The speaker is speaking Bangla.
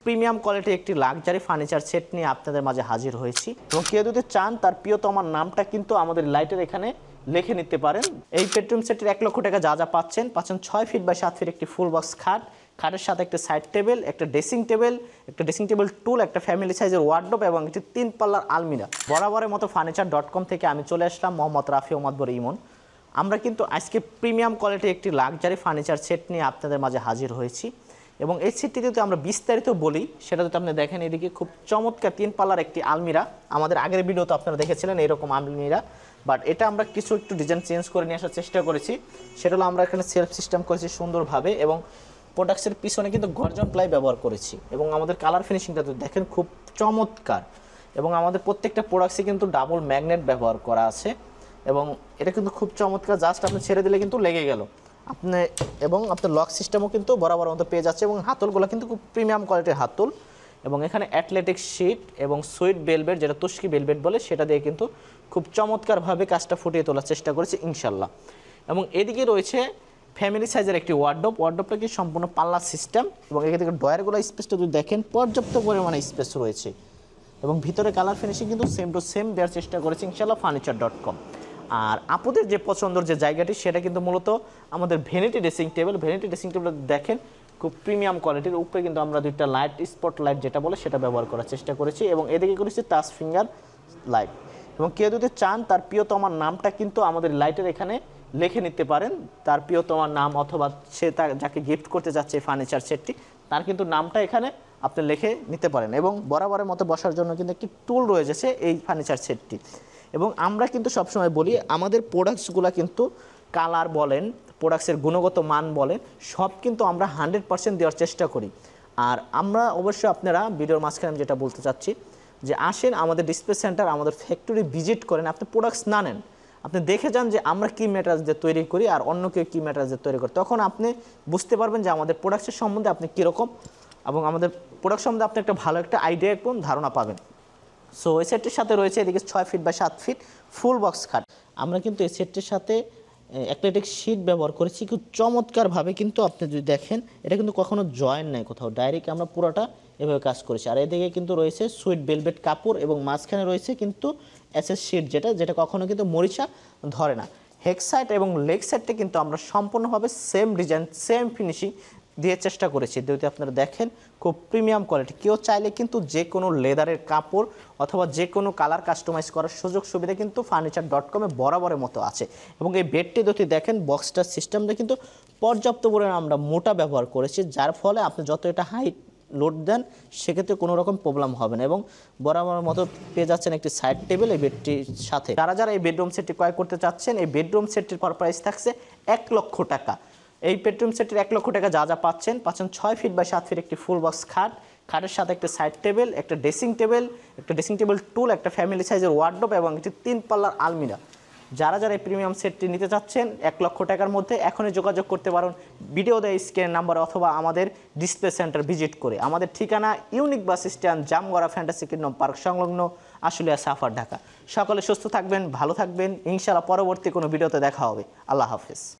প্রিমিয়াম কোয়ালিটির একটি লাক্সারি ফার্নিচার সেট নিয়ে আপনাদের মাঝে হাজির হয়েছি এবং কেউ যদি চান তার প্রিয়তমার নামটা কিন্তু আমাদের লাইটের এখানে লিখে নিতে পারেন। এই বেডরুম সেটের 1 লক্ষ টাকা যা পাচ্ছেন 6 ফিট বাই 7 ফিট একটি ফুল বক্স খাট, খাটের সাথে একটা সাইড টেবিল, একটা ড্রেসিং টেবিল টুল, একটা ফ্যামিলি সাইজের ওয়ার্ডরোব এবং একটি 3 পাল্লার আলমিরা। বরাবরের মতো ফার্নিচার.com থেকে আমি চলে আসলাম মোহাম্মদ রাফি ওমাদবর ইমন। আমরা কিন্তু আজকে প্রিমিয়াম কোয়ালিটির একটি লাক্সারি ফার্নিচার সেট নিয়ে আপনাদের মাঝে হাজির হয়েছি এবং এই সেটটি যদি আমরা বিস্তারিত বলি সেটা যদি আপনি দেখেন, এদিকে খুব চমৎকার 3 পাল্লার একটি আলমিরা। আমাদের আগের ভিডিওতে আপনারা দেখেছিলেন এরকম আলমিরা, বাট এটা আমরা কিছু একটু ডিজাইন চেঞ্জ করে নিয়ে আসার চেষ্টা করেছি। সেটা হলো আমরা এখানে সেলফ সিস্টেম করেছি সুন্দরভাবে এবং প্রোডাক্টসের পিছনে কিন্তু গর্জন প্লাই ব্যবহার করেছি এবং আমাদের কালার ফিনিশিংটা তো দেখেন খুব চমৎকার এবং আমাদের প্রত্যেকটা প্রোডাক্টসে কিন্তু ডাবল ম্যাগনেট ব্যবহার করা আছে এবং এটা কিন্তু খুব চমৎকার। জাস্ট আপনি ছেড়ে দিলে কিন্তু লেগে গেল আপনি, এবং আপনার লক সিস্টেমও কিন্তু বরাবর মতো পেয়ে যাচ্ছে এবং হাতলগুলো কিন্তু খুব প্রিমিয়াম কোয়ালিটির হাতল এবং এখানে অ্যাথলেটিক শিট এবং সুইট বেলভেট, যেটা তুস্কি বেলভেট বলে, সেটা দিয়ে কিন্তু খুব চমৎকারভাবে কাজটা ফুটিয়ে তোলার চেষ্টা করেছি ইনশাল্লাহ। এবং এদিকে রয়েছে ফ্যামিলি সাইজের একটি ওয়ার্ডরোবটা কি সম্পূর্ণ পাল্লা সিস্টেম এবং এদিকে ডয়ারগুলো স্পেসটা যদি দেখেন পর্যাপ্ত পরিমাণে স্পেস রয়েছে এবং ভিতরে কালার ফিনিশিং কিন্তু সেম টু সেম দেওয়ার চেষ্টা করেছি ইনশাল্লাহ ফার্নিচার.com। আর আপুদের যে পছন্দের যে জায়গাটি সেটা কিন্তু মূলত আমাদের ভ্যানিটি ড্রেসিং টেবিল দেখেন খুব প্রিমিয়াম কোয়ালিটির। উপরে কিন্তু আমরা দুইটা লাইট, স্পট লাইট যেটা বলে সেটা ব্যবহার করার চেষ্টা করেছি এবং এদিকে করেছি টাচ ফিঙ্গার লাইট। এবং কেউ যদি চান তার প্রিয়তমার নামটা কিন্তু আমাদের লাইটের এখানে লিখে নিতে পারেন, তার প্রিয়তমার নাম অথবা সে যাকে গিফট করতে যাচ্ছে এই ফার্নিচার সেটটি তার কিন্তু নামটা এখানে আপনি লিখে নিতে পারেন। এবং বরাবরের মতো বসার জন্য কিন্তু একটি টুল রয়েছে এই ফার্নিচার সেটটি। এবং আমরা কিন্তু সবসময় বলি আমাদের প্রোডাক্টসগুলো কিন্তু কালার বলেন, প্রোডাক্টসের গুণগত মান বলেন, সব কিন্তু আমরা 100% দেওয়ার চেষ্টা করি। আর আমরা অবশ্যই আপনারা ভিডিওর মাঝখানে আমি যেটা বলতে চাচ্ছি যে আসেন আমাদের ডিসপ্লে সেন্টার, আমাদের ফ্যাক্টরি ভিজিট করেন, আপনি প্রোডাক্টস না নেন, আপনি দেখে যান যে আমরা কী ম্যাটেরিয়ালস দিয়ে তৈরি করি আর অন্য কেউ কী ম্যাটেরিয়ালস দিয়ে তৈরি করি, তখন আপনি বুঝতে পারবেন যে আমাদের প্রোডাক্টসের সম্বন্ধে আপনি কীরকম এবং আমাদের প্রোডাক্ট সম্বন্ধে আপনি একটা ভালো একটা আইডিয়া এবং ধারণা পাবেন। সো এই সেটটির সাথে রয়েছে এদিকে 6 feet by 7 feet full box খাট। আমরা কিন্তু এই সেটটির সাথে অ্যাক্রিলিক শীট ব্যবহার করেছি খুব চমৎকারভাবে, কিন্তু আপনি যদি দেখেন এটা কিন্তু কখনো জয়েন্ট নেই কোথাও, ডাইরেক্ট আমরা পুরোটা এভাবে কাজ করেছি। আর এদিকে কিন্তু রয়েছে সুইট বেলভেট কাপড় এবং মাঝখানে রয়েছে কিন্তু এসএস শীট যেটা কখনো কিন্তু মরিচা ধরে না। হেড সাইড এবং লেগ সাইডটা কিন্তু আমরা সম্পূর্ণভাবে সেম ডিজাইন সেম ফিনিশিং দিয়ে চেষ্টা করেছি। যদি আপনারা দেখেন খুব প্রিমিয়াম কোয়ালিটি, কেউ চাইলে কিন্তু যে কোনো লেদারের কাপড় অথবা যে কোনো কালার কাস্টমাইজ করার সুযোগ সুবিধা কিন্তু ফার্নিচার.com-এ বরাবরের মতো আছে। এবং এই বেডটি যদি দেখেন বক্সটার সিস্টেমটা কিন্তু পর্যাপ্ত পরিমাণে আমরা মোটা ব্যবহার করেছি, যার ফলে আপনি যত এটা হাইট লোড দেন সেক্ষেত্রে কোনো রকম প্রবলেম হবে না। এবং বরাবরের মতো পেয়ে যাচ্ছেন একটি সাইড টেবিল এই বেডটির সাথে। যারা এই বেডরুম সেটটি ক্রয় করতে চাচ্ছেন, এই বেডরুম সেটটির পার প্রাইস থাকছে 1 লক্ষ টাকা। এই বেডরুম সেটের 1 লক্ষ টাকা যা পাচ্ছেন 6 ফিট বাই 7 ফিট একটি ফুল বক্স খাট, খাটের সাথে একটা সাইড টেবিল, একটা ড্রেসিং টেবিল টুল, একটা ফ্যামিলি সাইজের ওয়ার্ডরোব এবং একটি 3 পাল্লার আলমিরা। যারা এই প্রিমিয়াম সেটটি নিতে চাচ্ছেন 1 লক্ষ টাকার মধ্যে এখনই যোগাযোগ করতে পারেন ভিডিও দেয় স্ক্রিন নাম্বার অথবা আমাদের ডিসপ্লে সেন্টার ভিজিট করে। আমাদের ঠিকানা unique bus stand, Jamgora fantasy kingdom park সংলগ্ন, আশুলিয়া সাফার, ঢাকা। সকলে সুস্থ থাকবেন, ভালো থাকবেন, ইনশাআল্লাহ পরবর্তী কোনো ভিডিওতে দেখা হবে। আল্লাহ হাফেজ।